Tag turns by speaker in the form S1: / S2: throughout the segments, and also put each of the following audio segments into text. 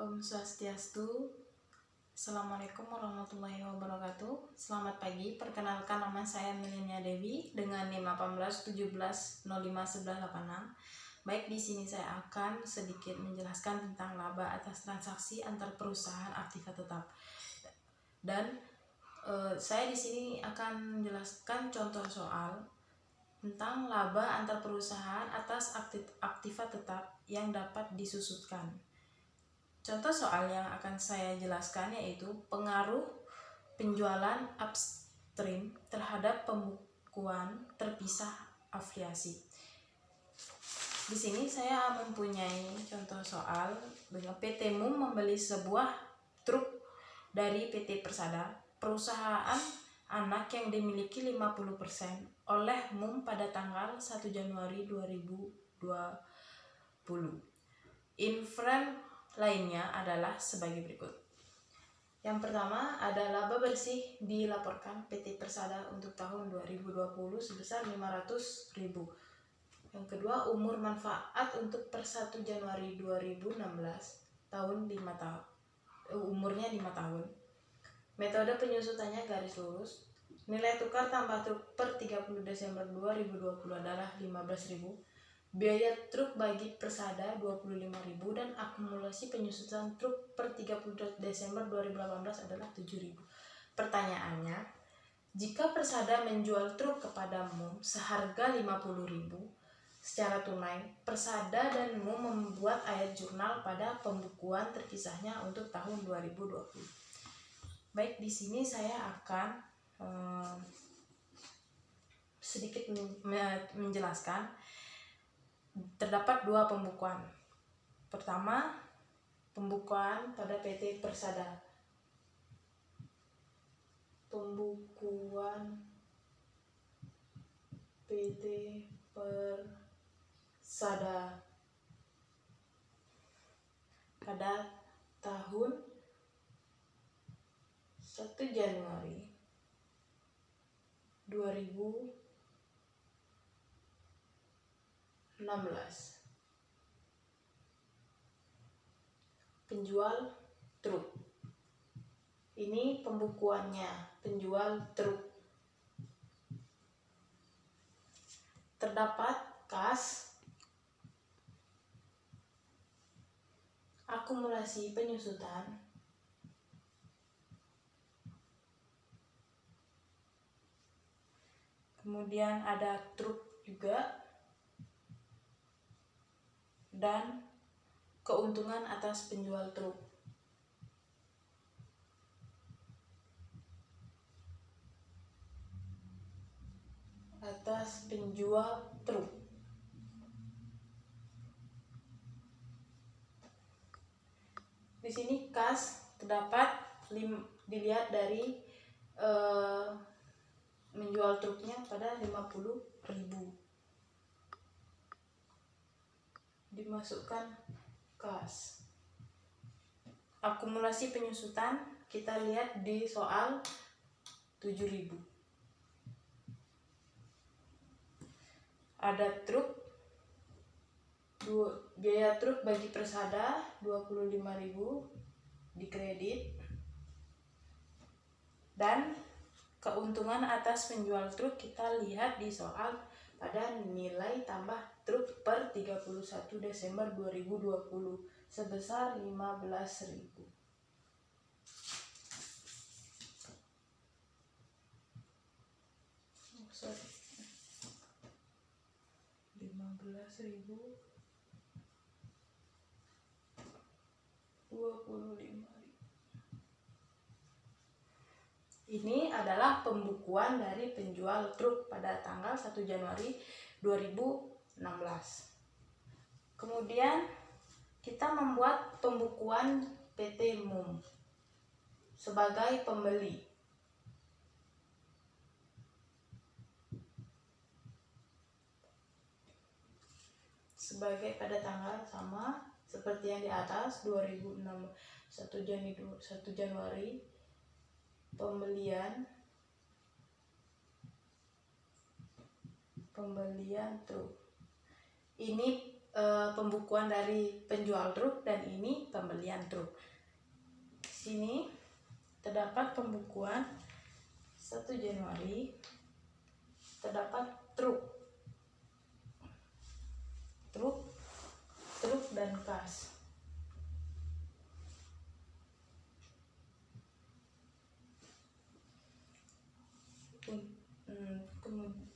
S1: Om Swastiastu. Assalamualaikum warahmatullahi wabarakatuh. Selamat pagi, perkenalkan nama saya Milenia Dewi dengan NIM 1817051186. Baik, di sini saya akan sedikit menjelaskan tentang laba atas transaksi antar perusahaan aktiva tetap. Dan saya di sini akan menjelaskan contoh soal tentang laba antar perusahaan atas aktiva tetap yang dapat disusutkan. Contoh soal yang akan saya jelaskan yaitu pengaruh penjualan upstream terhadap pembukuan terpisah afiliasi. Di sini saya mempunyai contoh soal dengan PT MUM membeli sebuah truk dari PT Persada, perusahaan anak yang dimiliki 50% oleh MUM pada tanggal 1 Januari 2020. Infren lainnya adalah sebagai berikut. Yang pertama ada laba bersih dilaporkan PT Persada untuk tahun 2020 sebesar 500.000. Yang kedua, umur manfaat untuk per 1 Januari 2016 tahun 5 tahun. Umurnya 5 tahun. Metode penyusutannya garis lurus. Nilai tukar tambah truk per 30 Desember 2020 adalah 15.000. Biaya truk bagi Persada 25.000 dan akumulasi penyusutan truk per 30 Desember 2018 adalah 7.000. Pertanyaannya, jika Persada menjual truk kepada MUM seharga 50.000 secara tunai, Persada dan MUM membuat ayat jurnal pada pembukuan terpisahnya untuk tahun 2020. Baik, di sini saya akan sedikit menjelaskan. Terdapat dua pembukuan. Pertama, pembukuan pada PT Persada. Pembukuan PT Persada pada tahun 1 Januari 2016. Penjual truk. Ini pembukuannya, penjual truk. Terdapat kas, akumulasi penyusutan, kemudian ada truk juga, dan keuntungan atas penjual truk. Atas penjual truk. Di sini kas terdapat dilihat dari menjual truknya pada 50.000. Dimasukkan kas. Akumulasi penyusutan kita lihat di soal 7.000. Ada truk, biaya truk bagi Persada 25.000 dikredit, dan keuntungan atas penjual truk kita lihat di soal pada nilai tambah truk per 31 Desember 2020 sebesar 15.000. Sorry. 15.000 25.000. Ini adalah pembukuan dari penjual truk pada tanggal 1 Januari 2016. Kemudian kita membuat pembukuan PT MUM sebagai pembeli. Sebagai pada tanggal sama seperti yang di atas 2006 1 Januari pembelian truk. Ini pembukuan dari penjual truk dan ini pembelian truk. Di sini terdapat pembukuan 1 Januari, terdapat truk dan kas.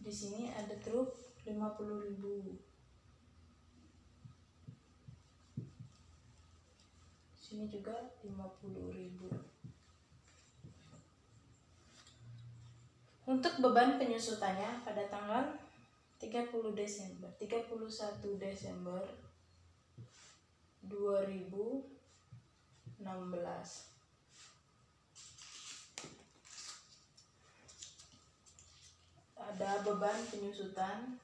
S1: Di sini ada truk 50.000. Sini juga 50.000. Untuk beban penyusutannya pada tanggal 31 Desember 2016. Ada beban penyusutan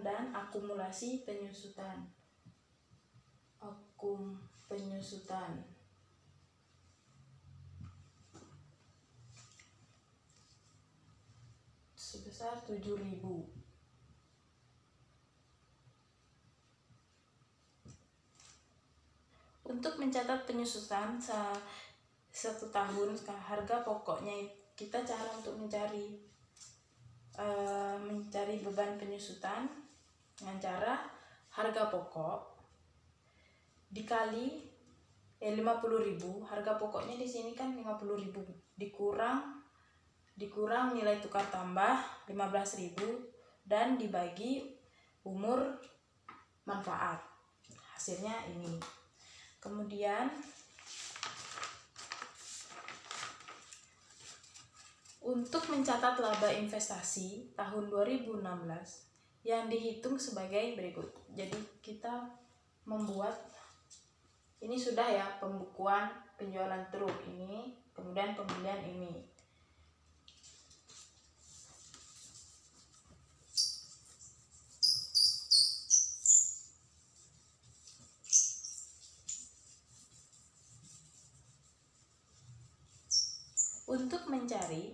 S1: dan akumulasi penyusutan sebesar 7.000. Untuk mencatat penyusutan satu tahun, harga pokoknya kita cara untuk mencari beban penyusutan dengan cara harga pokok dikali 50.000. Harga pokoknya di sini kan 50.000 dikurang nilai tukar tambah 15.000 dan dibagi umur manfaat. Hasilnya ini. Kemudian untuk mencatat laba investasi tahun 2016 yang dihitung sebagai berikut. Jadi kita membuat ini sudah ya, pembukuan penjualan truk ini, kemudian pembelian ini. Untuk mencari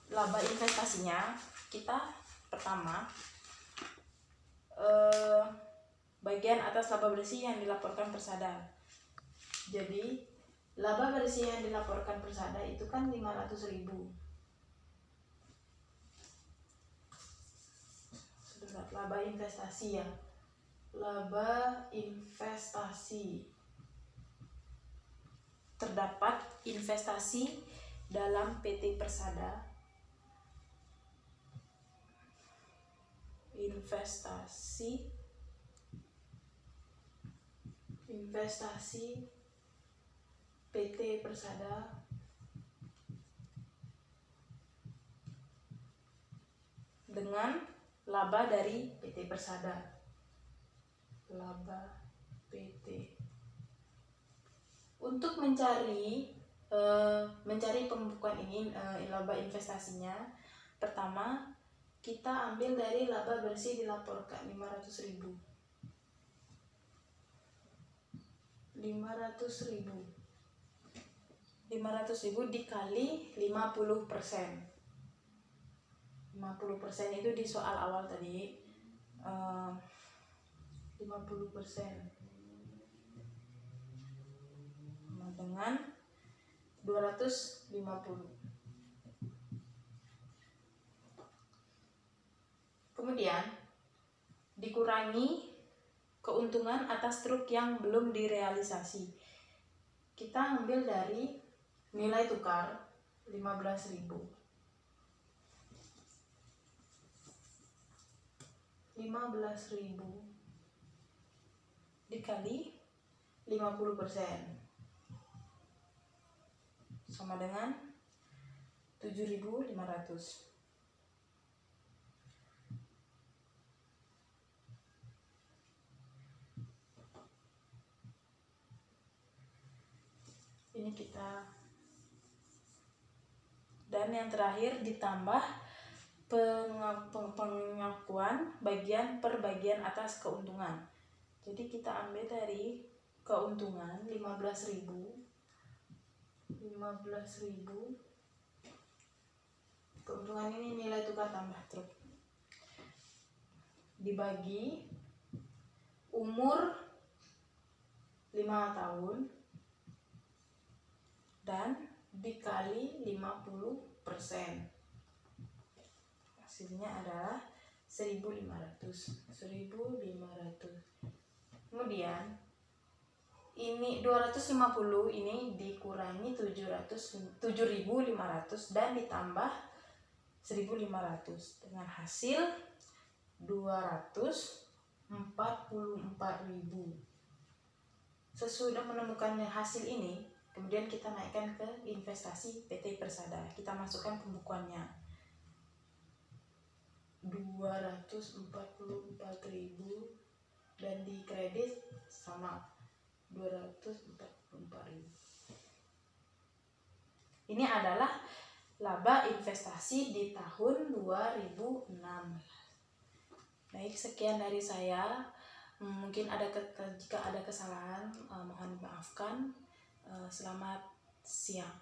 S1: laba investasinya, kita pertama bagian atas laba bersih yang dilaporkan Persada. Jadi laba bersih yang dilaporkan Persada itu kan 500.000. Laba investasi ya. Laba investasi. Terdapat investasi dalam PT Persada, investasi PT Persada dengan laba dari PT Persada, laba PT. Untuk mencari pembukuan ini, laba investasinya, pertama kita ambil dari laba bersih dilaporkan 500.000. 500.000 dikali 50%. 50% itu di soal awal tadi. 50% dengan 250. Kemudian dikurangi keuntungan atas truk yang belum direalisasi. Kita ambil dari nilai tukar 15.000. 15.000 dikali 50% sama dengan 7.500. Ini kita, dan yang terakhir ditambah pengakuan bagian per bagian atas keuntungan. Jadi kita ambil dari keuntungan 15.000 15.000. Keuntungan ini nilai tukar tambah truk dibagi umur 5 tahun dan dikali 50%. Hasilnya adalah 1.500. Kemudian ini 250 ini dikurangi 7.500 dan ditambah 1.500 dengan hasil 244.000. Sesudah menemukan hasil ini, kemudian kita naikkan ke investasi PT Persada. Kita masukkan pembukuannya. 244.000 dan di kredit sama 244.000. Ini adalah laba investasi di tahun 2006. Baik, sekian dari saya. Mungkin jika ada kesalahan, mohon dimaafkan. Selamat siang.